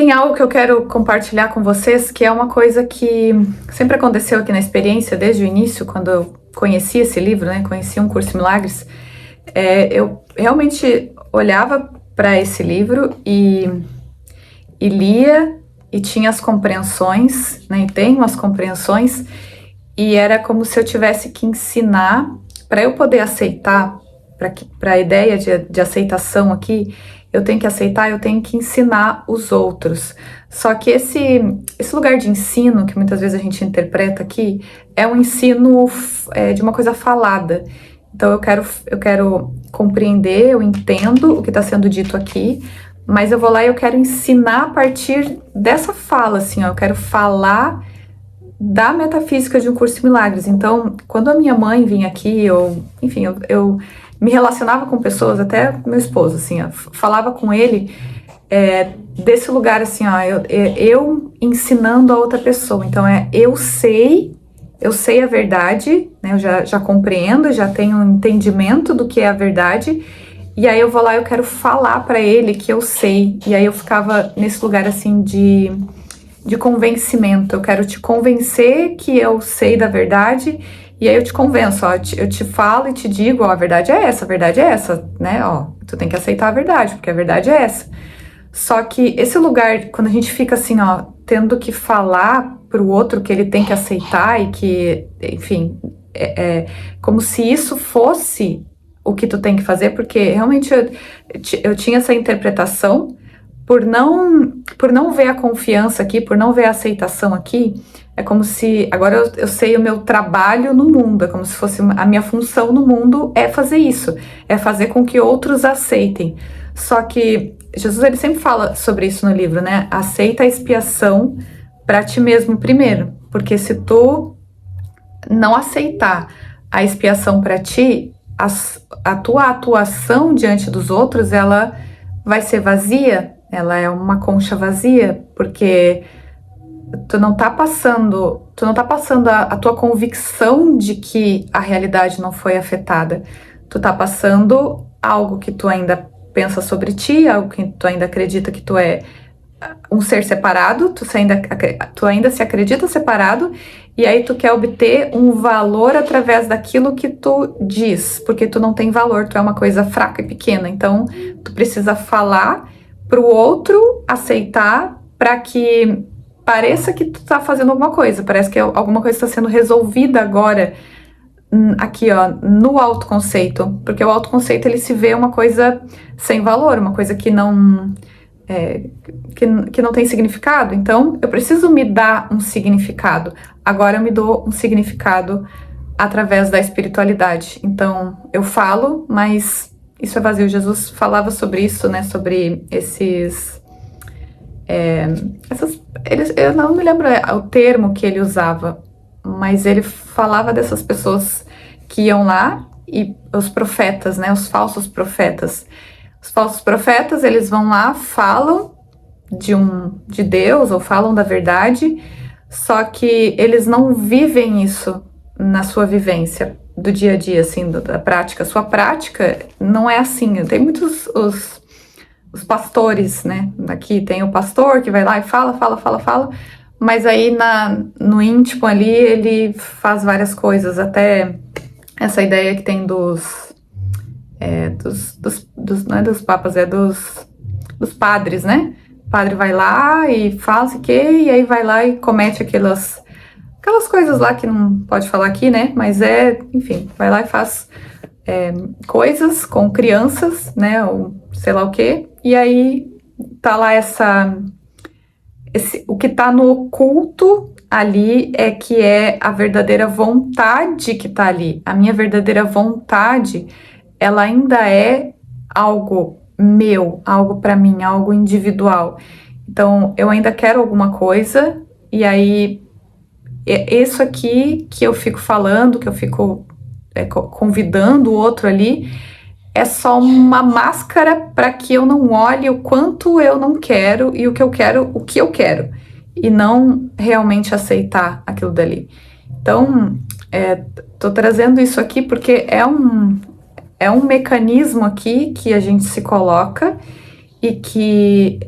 tem algo que eu quero compartilhar com vocês, que é uma coisa que sempre aconteceu aqui na experiência, desde o início, quando eu conheci esse livro, né? Conheci Um Curso em Milagres. Eu realmente olhava para esse livro e lia e tinha as compreensões, né? E tenho as compreensões, e era como se eu tivesse que ensinar, para eu poder aceitar, para a ideia de aceitação aqui, eu tenho que aceitar, eu tenho que ensinar os outros. Só que esse lugar de ensino, que muitas vezes a gente interpreta aqui, é um ensino de uma coisa falada. Então eu quero compreender, eu entendo o que está sendo dito aqui, mas eu vou lá e eu quero ensinar a partir dessa fala, assim, ó, eu quero falar da metafísica de Um Curso em Milagres. Então, quando a minha mãe vinha aqui, eu me relacionava com pessoas, até meu esposo, assim, ó, falava com ele desse lugar, assim, ó, eu ensinando a outra pessoa. Então, eu sei a verdade, né, eu já compreendo, já tenho um entendimento do que é a verdade, e aí eu vou lá e eu quero falar para ele que eu sei. E aí eu ficava nesse lugar, assim, de convencimento. Eu quero te convencer que eu sei da verdade, e aí eu te convenço, ó, eu te falo e te digo, ó, a verdade é essa, né, ó, tu tem que aceitar a verdade, porque a verdade é essa. Só que esse lugar, quando a gente fica assim, ó, tendo que falar pro outro que ele tem que aceitar e que, enfim, como se isso fosse o que tu tem que fazer, porque realmente eu tinha essa interpretação. Por não ver a confiança aqui, por não ver a aceitação aqui, é como se, agora eu sei o meu trabalho no mundo, é como se fosse a minha função no mundo é fazer isso, é fazer com que outros aceitem. Só que Jesus, ele sempre fala sobre isso no livro, né? Aceita a expiação para ti mesmo primeiro, porque se tu não aceitar a expiação para ti, a tua atuação diante dos outros, ela vai ser vazia. Ela é uma concha vazia, porque tu não tá passando a tua convicção de que a realidade não foi afetada. Tu tá passando algo que tu ainda pensa sobre ti, algo que tu ainda acredita que tu é um ser separado, tu ainda se acredita separado, e aí tu quer obter um valor através daquilo que tu diz, porque tu não tem valor, tu é uma coisa fraca e pequena. Então tu precisa falar para o outro aceitar, para que pareça que tu tá fazendo alguma coisa, parece que alguma coisa está sendo resolvida agora, aqui, ó, no autoconceito, porque o autoconceito, ele se vê uma coisa sem valor, uma coisa que não tem significado. Então eu preciso me dar um significado. Agora eu me dou um significado através da espiritualidade. Então eu falo, mas isso é vazio. Jesus falava sobre isso, né? Sobre eu não me lembro o termo que ele usava, mas ele falava dessas pessoas que iam lá, e os profetas, né? Os falsos profetas. Os falsos profetas, eles vão lá, falam de Deus, ou falam da verdade, só que eles não vivem isso na sua vivência do dia a dia, assim, da prática. Sua prática não é assim. Tem muitos os pastores, né? Aqui tem o pastor que vai lá e fala, mas aí no íntimo ali ele faz várias coisas, até essa ideia que tem não é dos papas, é dos padres, né? O padre vai lá e fala assim e aí vai lá e comete aquelas coisas lá que não pode falar aqui, né? Mas enfim, vai lá e faz coisas com crianças, né? Ou sei lá o quê. E aí tá lá o que tá no oculto ali que é a verdadeira vontade que tá ali. A minha verdadeira vontade, ela ainda é algo meu, algo para mim, algo individual. Então, eu ainda quero alguma coisa, e aí, isso aqui que eu fico falando, que eu fico convidando o outro ali, é só uma máscara para que eu não olhe o quanto eu não quero e o que eu quero, e não realmente aceitar aquilo dali. Então, tô trazendo isso aqui porque é um mecanismo aqui que a gente se coloca, e que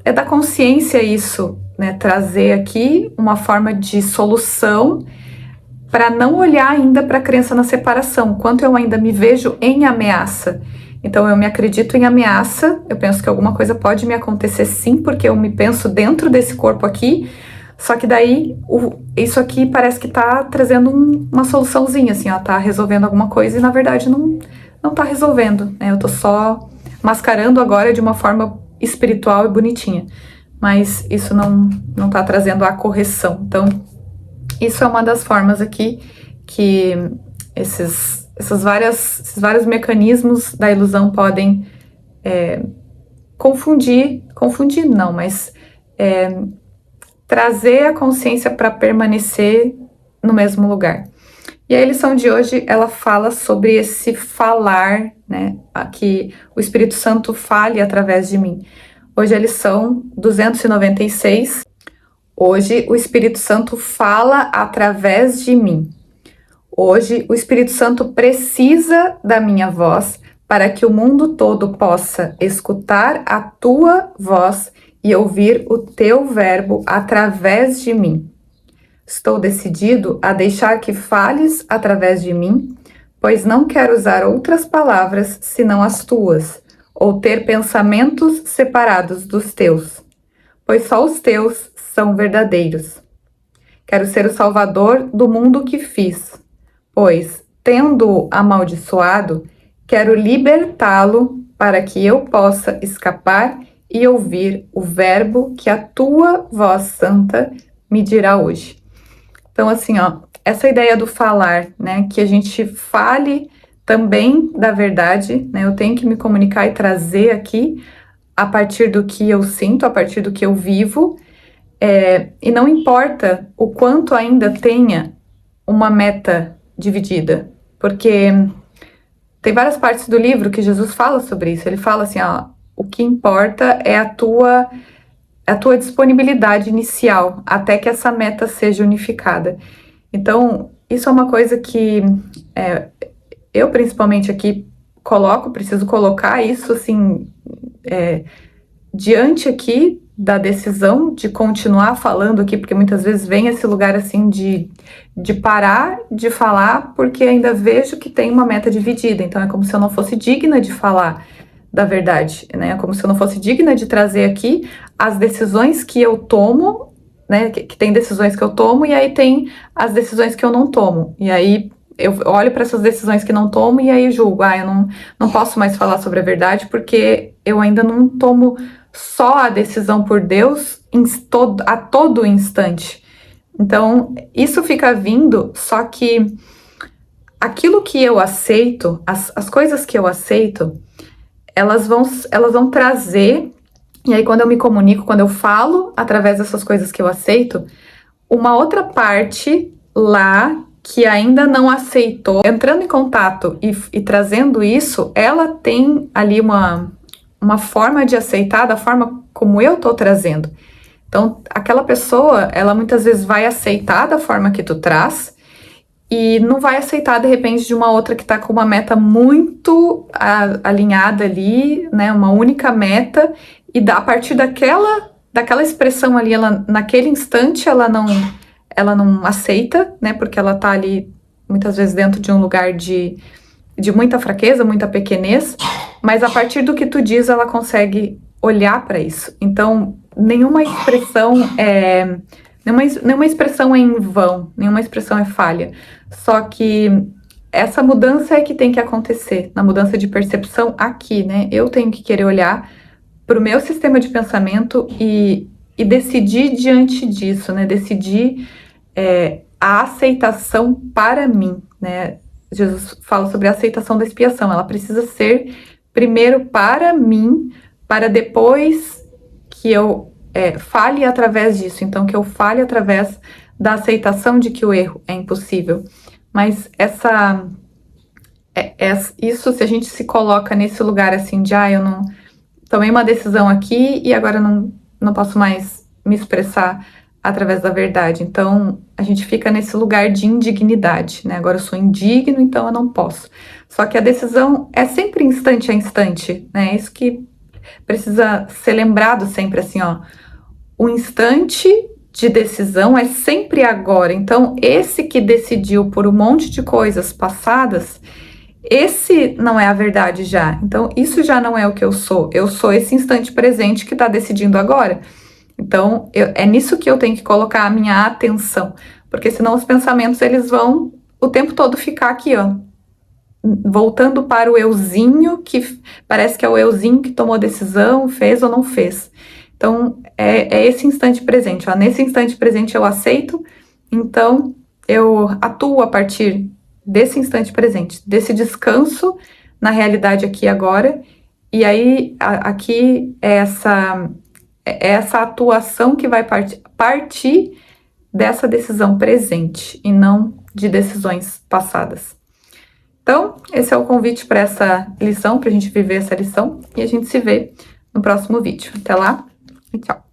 é da consciência isso, né? Trazer aqui uma forma de solução para não olhar ainda para a crença na separação, quanto eu ainda me vejo em ameaça. Então eu me acredito em ameaça, eu penso que alguma coisa pode me acontecer sim, porque eu me penso dentro desse corpo aqui, só que daí isso aqui parece que tá trazendo uma soluçãozinha, assim, ó, tá resolvendo alguma coisa e na verdade não tá resolvendo, né? Eu tô só mascarando agora de uma forma espiritual e bonitinha, mas isso não tá trazendo a correção. Então, isso é uma das formas aqui que esses vários mecanismos da ilusão podem confundir não, mas trazer a consciência para permanecer no mesmo lugar. E a lição de hoje, ela fala sobre esse falar, né, que o Espírito Santo fale através de mim. Hoje é a lição 296. Hoje o Espírito Santo fala através de mim. Hoje o Espírito Santo precisa da minha voz para que o mundo todo possa escutar a tua voz e ouvir o teu verbo através de mim. Estou decidido a deixar que fales através de mim, pois não quero usar outras palavras senão as tuas, ou ter pensamentos separados dos teus, pois só os teus são verdadeiros. Quero ser o salvador do mundo que fiz, pois, tendo-o amaldiçoado, quero libertá-lo para que eu possa escapar e ouvir o verbo que a tua voz santa me dirá hoje. Então, assim, ó, essa ideia do falar, né, que a gente fale também da verdade, né, eu tenho que me comunicar e trazer aqui a partir do que eu sinto, a partir do que eu vivo, e não importa o quanto ainda tenha uma meta dividida, porque tem várias partes do livro que Jesus fala sobre isso. Ele fala assim, ó, o que importa é a tua disponibilidade inicial, até que essa meta seja unificada. Então, isso é uma coisa que eu principalmente aqui preciso colocar isso assim, diante aqui da decisão de continuar falando aqui, porque muitas vezes vem esse lugar assim de parar de falar, porque ainda vejo que tem uma meta dividida, então é como se eu não fosse digna de falar da verdade, né? É como se eu não fosse digna de trazer aqui as decisões que eu tomo, né? Que tem decisões que eu tomo e aí tem as decisões que eu não tomo, e aí eu olho para essas decisões que não tomo e aí julgo, eu não posso mais falar sobre a verdade porque eu ainda não tomo só a decisão por Deus a todo instante. Então, isso fica vindo, só que aquilo que eu aceito, as coisas que eu aceito, elas vão trazer, e aí quando eu me comunico, quando eu falo através dessas coisas que eu aceito, uma outra parte lá que ainda não aceitou, entrando em contato e trazendo isso, ela tem ali uma forma de aceitar da forma como eu tô trazendo. Então, aquela pessoa, ela muitas vezes vai aceitar da forma que tu traz e não vai aceitar, de repente, de uma outra que tá com uma meta muito alinhada ali, né, uma única meta, e a partir daquela expressão ali, ela, naquele instante, ela não aceita, né, porque ela tá ali, muitas vezes, dentro de um lugar de muita fraqueza, muita pequenez, mas a partir do que tu diz, ela consegue olhar para isso. Então, nenhuma expressão é em vão, nenhuma expressão é falha. Só que essa mudança é que tem que acontecer, na mudança de percepção aqui, né? Eu tenho que querer olhar para o meu sistema de pensamento e decidir diante disso, né? Decidir a aceitação para mim, né? Jesus fala sobre a aceitação da expiação. Ela precisa ser primeiro para mim, para depois que eu fale através disso. Então, que eu fale através da aceitação de que o erro é impossível. Mas isso, se a gente se coloca nesse lugar assim de, eu não tomei uma decisão aqui e agora não posso mais me expressar através da verdade. Então, a gente fica nesse lugar de indignidade, né? Agora eu sou indigno, então eu não posso. Só que a decisão é sempre instante a instante, né? Isso que precisa ser lembrado sempre assim, ó, o instante de decisão é sempre agora. Então, esse que decidiu por um monte de coisas passadas, esse não é a verdade já. Então, isso já não é o que eu sou. Eu sou esse instante presente que está decidindo agora. Então, é nisso que eu tenho que colocar a minha atenção, porque senão os pensamentos, eles vão o tempo todo ficar aqui, ó, voltando para o euzinho, que parece que é o euzinho que tomou decisão, fez ou não fez. Então, é esse instante presente, ó. Nesse instante presente eu aceito, então eu atuo a partir desse instante presente, desse descanso na realidade aqui e agora, e aí aqui é essa atuação que vai partir dessa decisão presente e não de decisões passadas. Então, esse é o convite para essa lição, para a gente viver essa lição, e a gente se vê no próximo vídeo. Até lá e tchau!